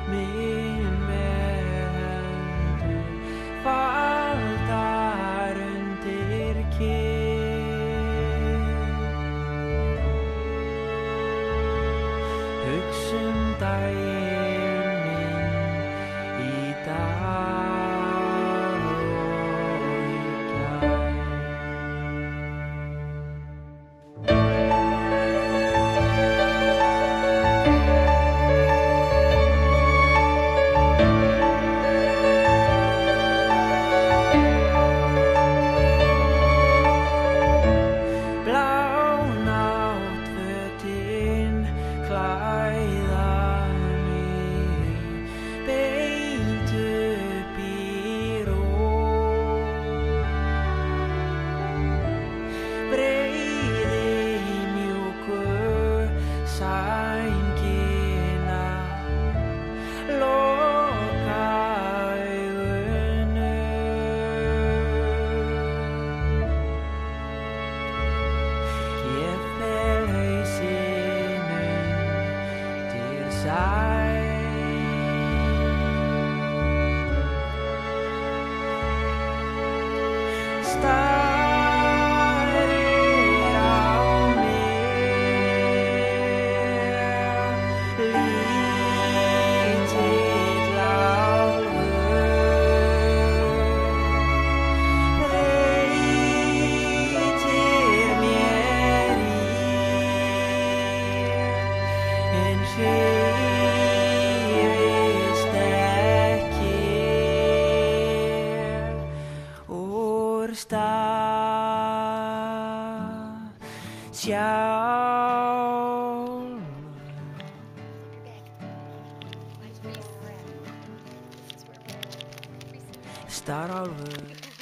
minn verður faldar undir kinn. Hugsum daginn minn í dag og í gær. Klæða mig beint upp í ró, breiði mjúku sængina, loka augunum. Ég fel hausinn undir sæng. Starir á mig, lítill álfur, breytir mér í en hreyfist ekki úr stað sjálfur. Starálfur.